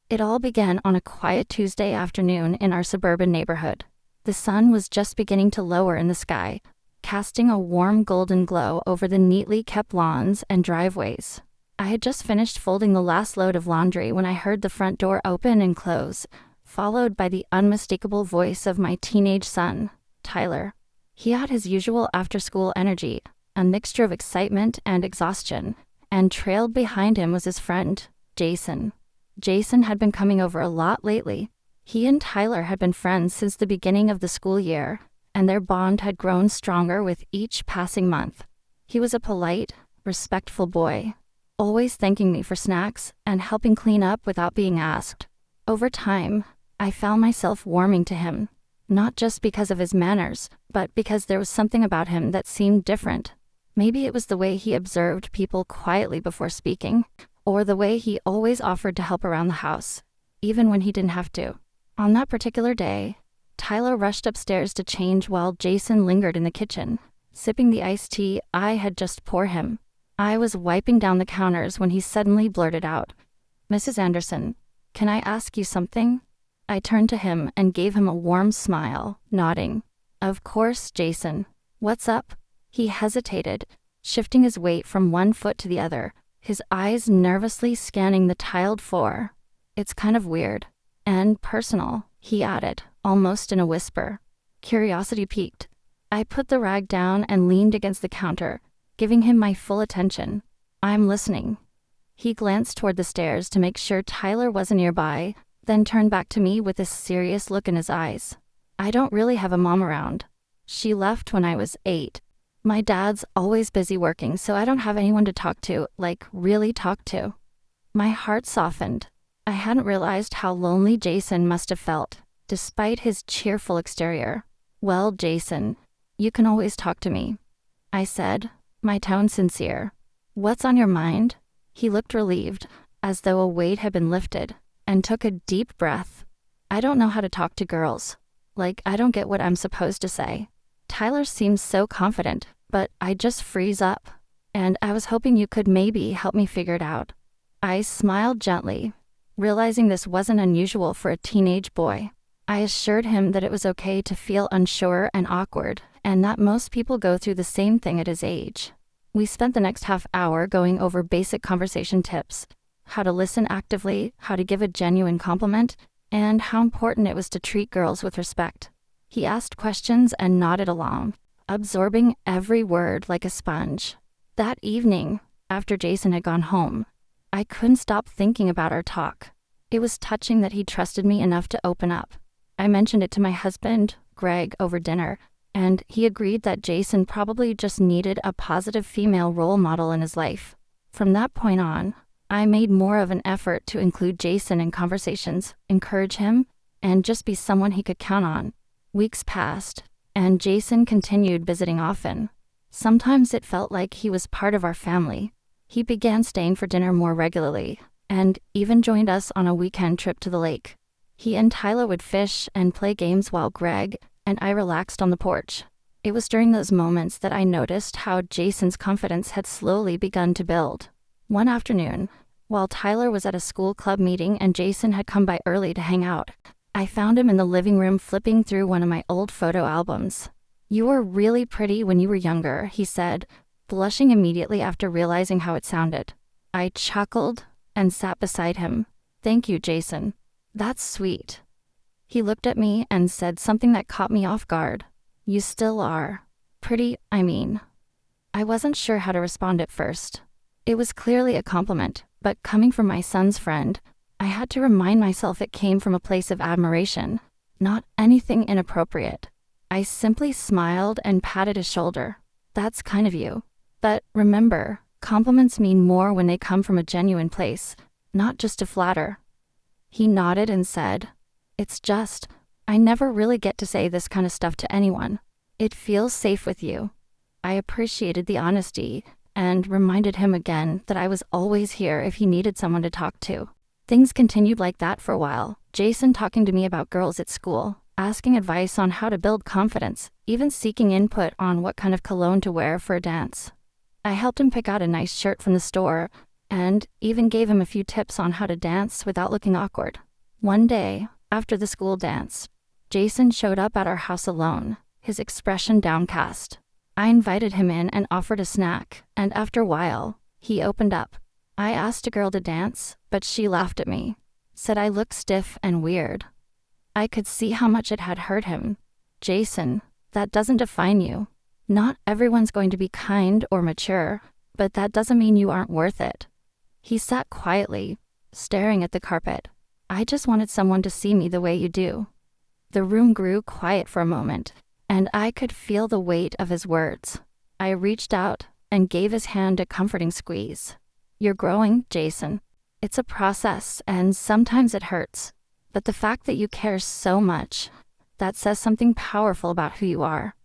It all began on a quiet Tuesday afternoon in our suburban neighborhood. The sun was just beginning to lower in the sky, casting a warm golden glow over the neatly kept lawns and driveways. I had just finished folding the last load of laundry when I heard the front door open and close, followed by the unmistakable voice of my teenage son, Tyler. He had his usual after-school energy, a mixture of excitement and exhaustion, and trailed behind him was his friend, Jason. Jason had been coming over a lot lately. He and Tyler had been friends since the beginning of the school year, and their bond had grown stronger with each passing month. He was a polite, respectful boy, always thanking me for snacks and helping clean up without being asked. Over time, I found myself warming to him, not just because of his manners, but because there was something about him that seemed different. Maybe it was the way he observed people quietly before speaking, or the way he always offered to help around the house, even when he didn't have to. On that particular day, Tyler rushed upstairs to change while Jason lingered in the kitchen, sipping the iced tea I had just poured him. I was wiping down the counters when he suddenly blurted out, "Mrs. Anderson, can I ask you something?" I turned to him and gave him a warm smile, nodding. "Of course, Jason. What's up?" He hesitated, shifting his weight from one foot to the other, his eyes nervously scanning the tiled floor. "It's kind of weird. And personal," he added, almost in a whisper. Curiosity piqued. I put the rag down and leaned against the counter, giving him my full attention. "I'm listening." He glanced toward the stairs to make sure Tyler wasn't nearby, then turned back to me with a serious look in his eyes. "I don't really have a mom around. She left when I was 8. My dad's always busy working, so I don't have anyone to talk to, like really talk to." My heart softened. I hadn't realized how lonely Jason must have felt, despite his cheerful exterior. "Well, Jason, you can always talk to me," I said, my tone sincere. "What's on your mind?" He looked relieved, as though a weight had been lifted, and took a deep breath. "I don't know how to talk to girls. Like, I don't get what I'm supposed to say." Tyler seems so confident, but I just freeze up, and I was hoping you could maybe help me figure it out. I smiled gently, realizing this wasn't unusual for a teenage boy. I assured him that it was okay to feel unsure and awkward, and that most people go through the same thing at his age. We spent the next half hour going over basic conversation tips, how to listen actively, how to give a genuine compliment, and how important it was to treat girls with respect. He asked questions and nodded along, absorbing every word like a sponge. That evening, after Jason had gone home, I couldn't stop thinking about our talk. It was touching that he trusted me enough to open up. I mentioned it to my husband, Greg, over dinner, and he agreed that Jason probably just needed a positive female role model in his life. From that point on, I made more of an effort to include Jason in conversations, encourage him, and just be someone he could count on. Weeks passed, and Jason continued visiting often. Sometimes it felt like he was part of our family. He began staying for dinner more regularly, and even joined us on a weekend trip to the lake. He and Tyler would fish and play games while Greg and I relaxed on the porch. It was during those moments that I noticed how Jason's confidence had slowly begun to build. One afternoon, while Tyler was at a school club meeting and Jason had come by early to hang out, I found him in the living room flipping through one of my old photo albums. "You were really pretty when you were younger," he said, blushing immediately after realizing how it sounded. I chuckled and sat beside him. "Thank you, Jason. That's sweet." He looked at me and said something that caught me off guard. "You still are. Pretty, I mean." I wasn't sure how to respond at first. It was clearly a compliment, but coming from my son's friend, I had to remind myself it came from a place of admiration, not anything inappropriate. I simply smiled and patted his shoulder. "That's kind of you. But remember, compliments mean more when they come from a genuine place, not just to flatter." He nodded and said, "It's just, I never really get to say this kind of stuff to anyone. It feels safe with you." I appreciated the honesty and reminded him again that I was always here if he needed someone to talk to. Things continued like that for a while, Jason talking to me about girls at school, asking advice on how to build confidence, even seeking input on what kind of cologne to wear for a dance. I helped him pick out a nice shirt from the store, and even gave him a few tips on how to dance without looking awkward. One day, after the school dance, Jason showed up at our house alone, his expression downcast. I invited him in and offered a snack, and after a while, he opened up. I asked a girl to dance, but she laughed at me, said I looked stiff and weird. I could see how much it had hurt him. Jason, that doesn't define you. Not everyone's going to be kind or mature, but that doesn't mean you aren't worth it. He sat quietly, staring at the carpet. I just wanted someone to see me the way you do. The room grew quiet for a moment, and I could feel the weight of his words. I reached out and gave his hand a comforting squeeze. You're growing, Jason. It's a process, and sometimes it hurts. But the fact that you care so much, that says something powerful about who you are.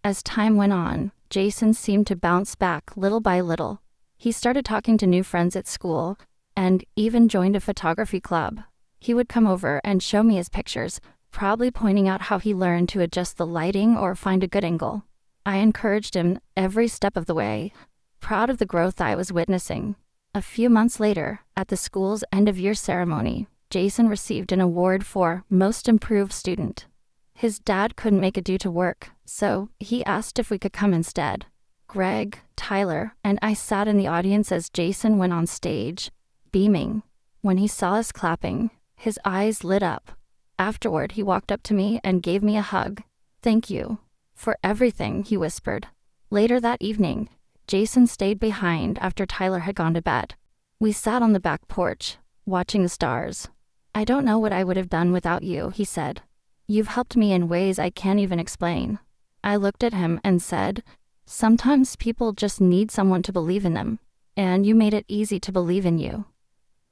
As time went on, Jason seemed to bounce back little by little. He started talking to new friends at school, and even joined a photography club. He would come over and show me his pictures, proudly pointing out how he learned to adjust the lighting or find a good angle. I encouraged him every step of the way, proud of the growth I was witnessing. A few months later, at the school's end-of-year ceremony, Jason received an award for Most Improved Student. His dad couldn't make it due to work, so he asked if we could come instead. Greg, Tyler, and I sat in the audience as Jason went on stage, beaming. When he saw us clapping, his eyes lit up. Afterward, he walked up to me and gave me a hug. Thank you for everything, he whispered. Later that evening, Jason stayed behind after Tyler had gone to bed. We sat on the back porch, watching the stars. I don't know what I would have done without you, he said. You've helped me in ways I can't even explain. I looked at him and said, sometimes people just need someone to believe in them, and you made it easy to believe in you.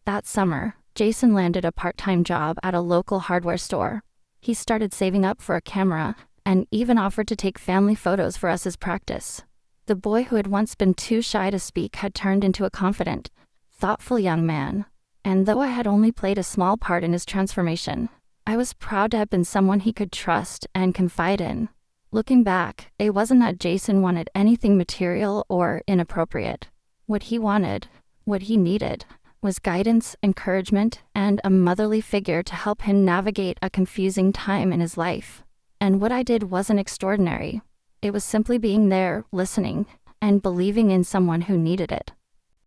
That summer, Jason landed a part-time job at a local hardware store. He started saving up for a camera and even offered to take family photos for us as practice. The boy who had once been too shy to speak had turned into a confident, thoughtful young man. And though I had only played a small part in his transformation, I was proud to have been someone he could trust and confide in. Looking back, it wasn't that Jason wanted anything material or inappropriate. What he wanted, what he needed, was guidance, encouragement, and a motherly figure to help him navigate a confusing time in his life. And what I did wasn't extraordinary. It was simply being there, listening, and believing in someone who needed it.